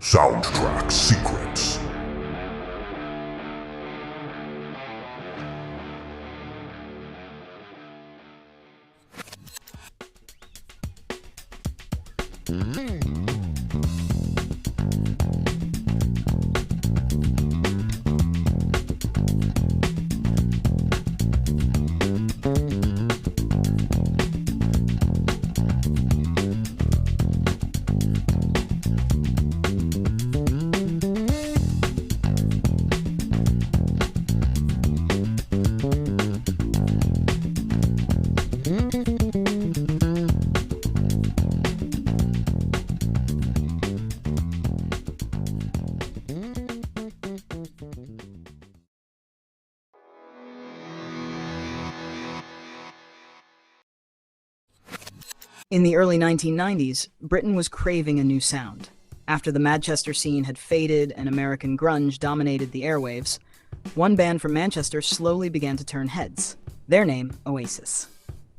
Soundtrack Secrets. In the early 1990s, Britain was craving a new sound. After the Manchester scene had faded and American grunge dominated the airwaves, one band from Manchester slowly began to turn heads. Their name, Oasis.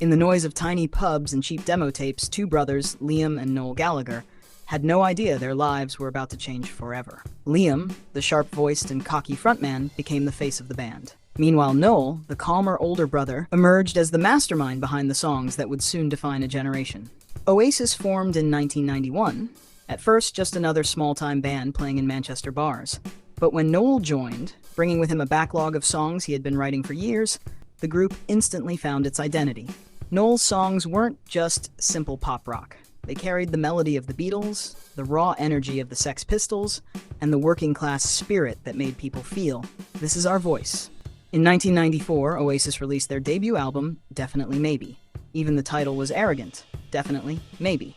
In the noise of tiny pubs and cheap demo tapes, two brothers, Liam and Noel Gallagher, had no idea their lives were about to change forever. Liam, the sharp-voiced and cocky frontman, became the face of the band. Meanwhile, Noel, the calmer older brother, emerged as the mastermind behind the songs that would soon define a generation. Oasis formed in 1991, at first just another small-time band playing in Manchester bars. But when Noel joined, bringing with him a backlog of songs he had been writing for years, the group instantly found its identity. Noel's songs weren't just simple pop rock. They carried the melody of the Beatles, the raw energy of the Sex Pistols, and the working-class spirit that made people feel, "This is our voice." In 1994, Oasis released their debut album, Definitely Maybe. Even the title was arrogant, Definitely Maybe.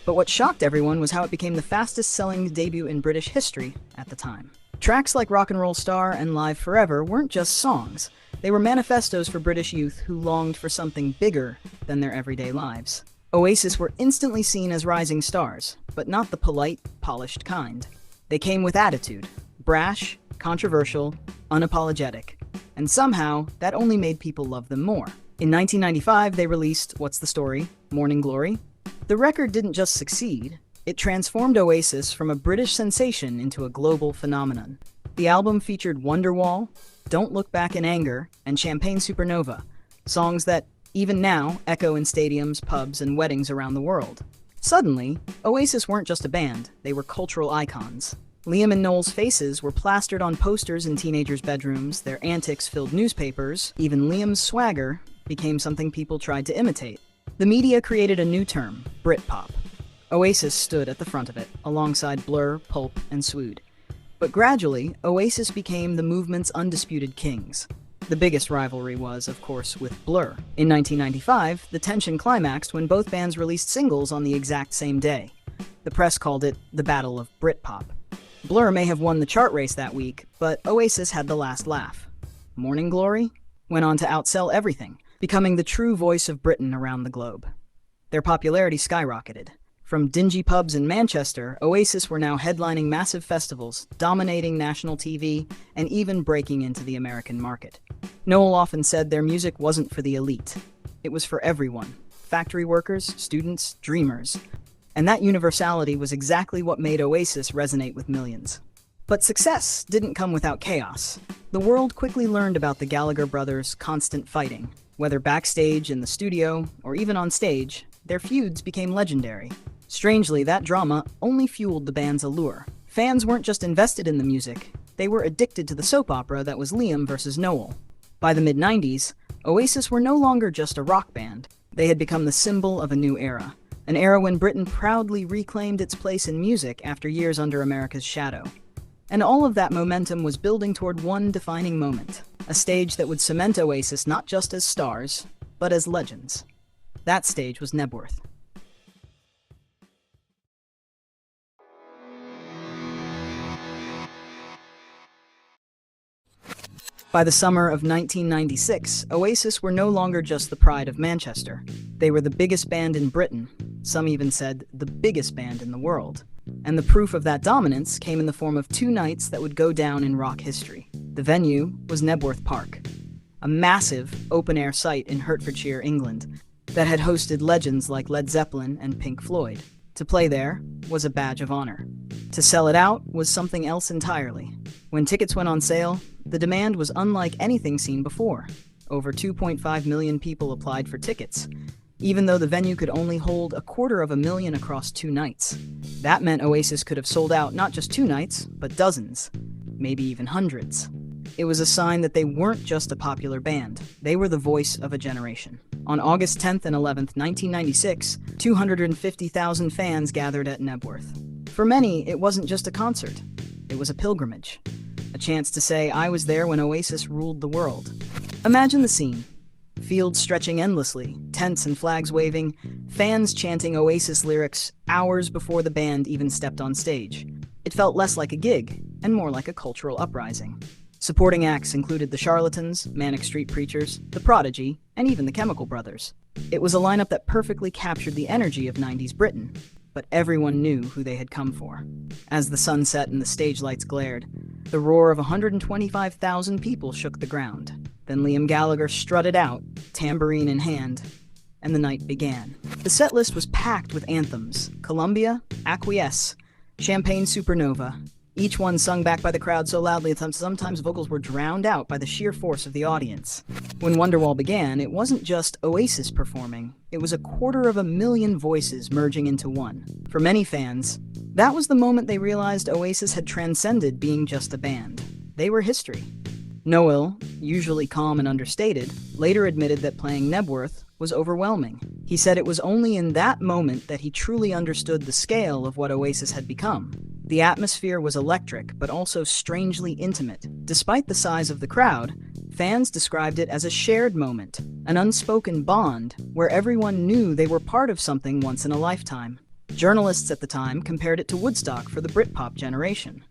But what shocked everyone was how it became the fastest-selling debut in British history at the time. Tracks like Rock and Roll Star and Live Forever weren't just songs. They were manifestos for British youth who longed for something bigger than their everyday lives. Oasis were instantly seen as rising stars, but not the polite, polished kind. They came with attitude, brash, controversial, unapologetic. And somehow, that only made people love them more. In 1995, they released What's the Story? Morning Glory. The record didn't just succeed, it transformed Oasis from a British sensation into a global phenomenon. The album featured Wonderwall, Don't Look Back in Anger, and Champagne Supernova, songs that, even now, echo in stadiums, pubs, and weddings around the world. Suddenly, Oasis weren't just a band, they were cultural icons. Liam and Noel's faces were plastered on posters in teenagers' bedrooms, their antics filled newspapers, even Liam's swagger became something people tried to imitate. The media created a new term, Britpop. Oasis stood at the front of it, alongside Blur, Pulp, and Swood. But gradually, Oasis became the movement's undisputed kings. The biggest rivalry was, of course, with Blur. In 1995, the tension climaxed when both bands released singles on the exact same day. The press called it the Battle of Britpop. Blur may have won the chart race that week, but Oasis had the last laugh. Morning Glory went on to outsell everything, becoming the true voice of Britain around the globe. Their popularity skyrocketed. From dingy pubs in Manchester, Oasis were now headlining massive festivals, dominating national TV, and even breaking into the American market. Noel often said their music wasn't for the elite. It was for everyone. Factory workers, students, dreamers. And that universality was exactly what made Oasis resonate with millions. But success didn't come without chaos. The world quickly learned about the Gallagher brothers' constant fighting. Whether backstage, in the studio, or even on stage, their feuds became legendary. Strangely, that drama only fueled the band's allure. Fans weren't just invested in the music, they were addicted to the soap opera that was Liam versus Noel. By the mid-90s, Oasis were no longer just a rock band. They had become the symbol of a new era. An era when Britain proudly reclaimed its place in music after years under America's shadow. And all of that momentum was building toward one defining moment, a stage that would cement Oasis not just as stars, but as legends. That stage was Knebworth. By the summer of 1996, Oasis were no longer just the pride of Manchester. They were the biggest band in Britain. Some even said the biggest band in the world. And the proof of that dominance came in the form of two nights that would go down in rock history. The venue was Knebworth Park, a massive open-air site in Hertfordshire, England, that had hosted legends like Led Zeppelin and Pink Floyd. To play there was a badge of honor. To sell it out was something else entirely. When tickets went on sale, the demand was unlike anything seen before. Over 2.5 million people applied for tickets, even though the venue could only hold 250,000 across 2 nights. That meant Oasis could have sold out not just 2 nights, but dozens, maybe even hundreds. It was a sign that they weren't just a popular band, they were the voice of a generation. On August 10th and 11th, 1996, 250,000 fans gathered at Knebworth. For many, it wasn't just a concert, it was a pilgrimage. A chance to say, I was there when Oasis ruled the world. Imagine the scene. Fields stretching endlessly, tents and flags waving, fans chanting Oasis lyrics hours before the band even stepped on stage. It felt less like a gig, and more like a cultural uprising. Supporting acts included the Charlatans, Manic Street Preachers, The Prodigy, and even the Chemical Brothers. It was a lineup that perfectly captured the energy of 90s Britain, but everyone knew who they had come for. As the sun set and the stage lights glared, the roar of 125,000 people shook the ground. Then Liam Gallagher strutted out, tambourine in hand, and the night began. The set list was packed with anthems: Columbia, Acquiesce, Champagne Supernova, each one sung back by the crowd so loudly that sometimes vocals were drowned out by the sheer force of the audience. When Wonderwall began, it wasn't just Oasis performing, it was 250,000 voices merging into one. For many fans, that was the moment they realized Oasis had transcended being just a band. They were history. Noel, usually calm and understated, later admitted that playing Knebworth was overwhelming. He said it was only in that moment that he truly understood the scale of what Oasis had become. The atmosphere was electric, but also strangely intimate. Despite the size of the crowd, fans described it as a shared moment, an unspoken bond, where everyone knew they were part of something once in a lifetime. Journalists at the time compared it to Woodstock for the Britpop generation.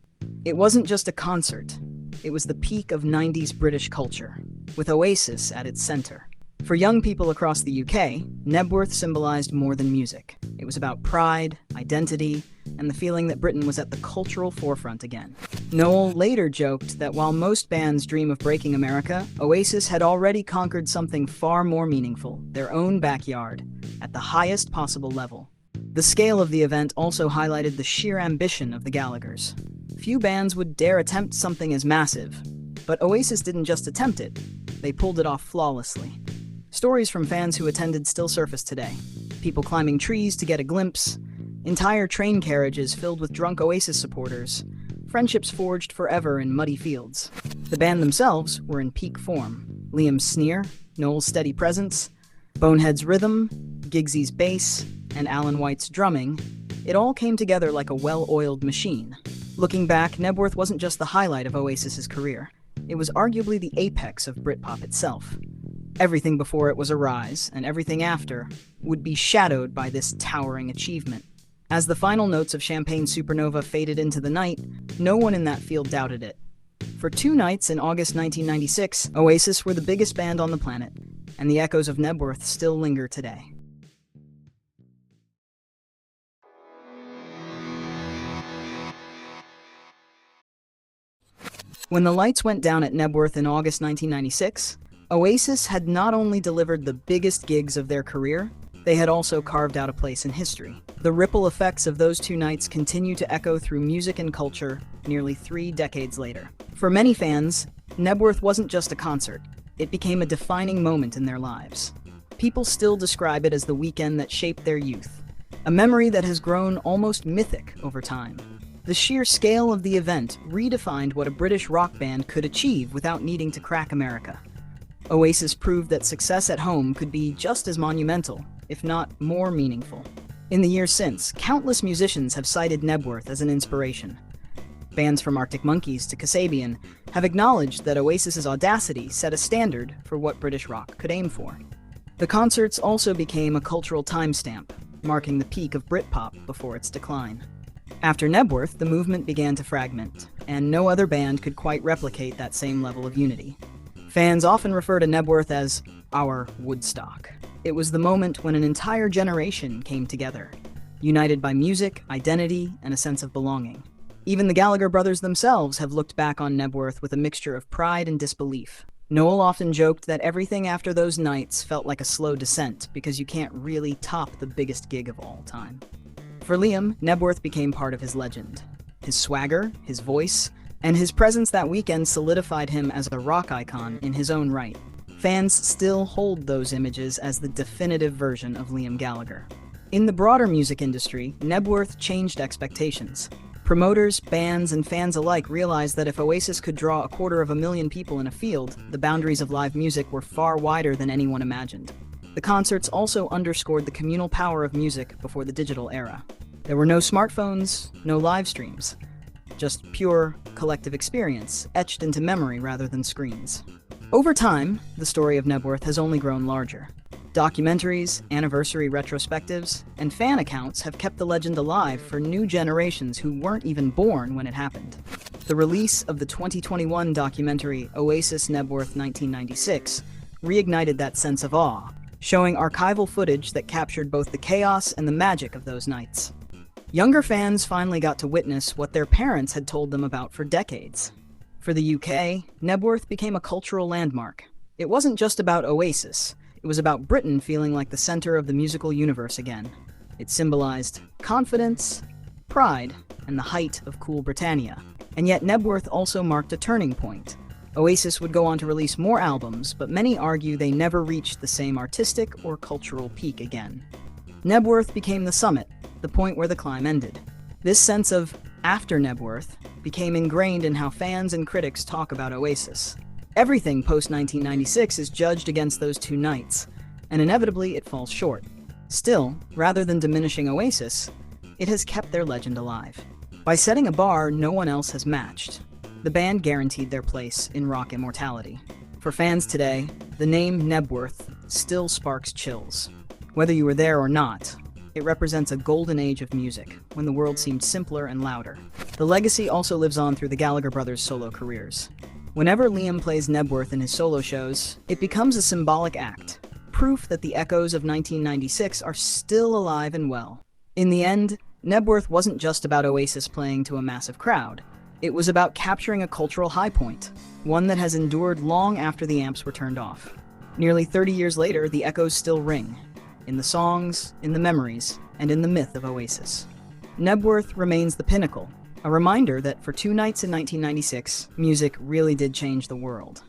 It wasn't just a concert. It was the peak of 90s British culture, with Oasis at its center. For young people across the UK, Knebworth symbolized more than music. It was about pride, identity, and the feeling that Britain was at the cultural forefront again. Noel later joked that while most bands dream of breaking America, Oasis had already conquered something far more meaningful, their own backyard, at the highest possible level. The scale of the event also highlighted the sheer ambition of the Gallaghers. Few bands would dare attempt something as massive, but Oasis didn't just attempt it, they pulled it off flawlessly. Stories from fans who attended still surface today. People climbing trees to get a glimpse, entire train carriages filled with drunk Oasis supporters, friendships forged forever in muddy fields. The band themselves were in peak form. Liam's sneer, Noel's steady presence, Bonehead's rhythm, Giggsy's bass, and Alan White's drumming, it all came together like a well-oiled machine. Looking back, Knebworth wasn't just the highlight of Oasis's career. It was arguably the apex of Britpop itself. Everything before it was a rise, and everything after would be shadowed by this towering achievement. As the final notes of Champagne Supernova faded into the night, no one in that field doubted it. For 2 nights in August 1996, Oasis were the biggest band on the planet, and the echoes of Knebworth still linger today. When the lights went down at Knebworth in August 1996, Oasis had not only delivered the biggest gigs of their career, they had also carved out a place in history. The ripple effects of those 2 nights continue to echo through music and culture nearly 3 decades later. For many fans, Knebworth wasn't just a concert, it became a defining moment in their lives. People still describe it as the weekend that shaped their youth, a memory that has grown almost mythic over time. The sheer scale of the event redefined what a British rock band could achieve without needing to crack America. Oasis proved that success at home could be just as monumental, if not more meaningful. In the years since, countless musicians have cited Knebworth as an inspiration. Bands from Arctic Monkeys to Kasabian have acknowledged that Oasis's audacity set a standard for what British rock could aim for. The concerts also became a cultural timestamp, marking the peak of Britpop before its decline. After Knebworth, the movement began to fragment, and no other band could quite replicate that same level of unity. Fans often refer to Knebworth as our Woodstock. It was the moment when an entire generation came together, united by music, identity, and a sense of belonging. Even the Gallagher brothers themselves have looked back on Knebworth with a mixture of pride and disbelief. Noel often joked that everything after those nights felt like a slow descent because you can't really top the biggest gig of all time. For Liam, Knebworth became part of his legend. His swagger, his voice, and his presence that weekend solidified him as a rock icon in his own right. Fans still hold those images as the definitive version of Liam Gallagher. In the broader music industry, Knebworth changed expectations. Promoters, bands, and fans alike realized that if Oasis could draw 250,000 people in a field, the boundaries of live music were far wider than anyone imagined. The concerts also underscored the communal power of music before the digital era. There were no smartphones, no live streams, just pure, collective experience, etched into memory rather than screens. Over time, the story of Knebworth has only grown larger. Documentaries, anniversary retrospectives, and fan accounts have kept the legend alive for new generations who weren't even born when it happened. The release of the 2021 documentary Oasis Knebworth 1996 reignited that sense of awe, showing archival footage that captured both the chaos and the magic of those nights. Younger fans finally got to witness what their parents had told them about for decades. For the UK, Knebworth became a cultural landmark. It wasn't just about Oasis. It was about Britain feeling like the center of the musical universe again. It symbolized confidence, pride, and the height of cool Britannia. And yet Knebworth also marked a turning point. Oasis would go on to release more albums, but many argue they never reached the same artistic or cultural peak again. Knebworth became the summit, the point where the climb ended. This sense of after Knebworth became ingrained in how fans and critics talk about Oasis. Everything post-1996 is judged against those two nights, and inevitably it falls short. Still, rather than diminishing Oasis, it has kept their legend alive. By setting a bar no one else has matched, the band guaranteed their place in rock immortality. For fans today, the name Knebworth still sparks chills. Whether you were there or not, it represents a golden age of music, when the world seemed simpler and louder. The legacy also lives on through the Gallagher brothers' solo careers. Whenever Liam plays Knebworth in his solo shows, it becomes a symbolic act, proof that the echoes of 1996 are still alive and well. In the end, Knebworth wasn't just about Oasis playing to a massive crowd. It was about capturing a cultural high point, one that has endured long after the amps were turned off. Nearly 30 years later, the echoes still ring, in the songs, in the memories, and in the myth of Oasis. Knebworth remains the pinnacle, a reminder that for two nights in 1996, music really did change the world.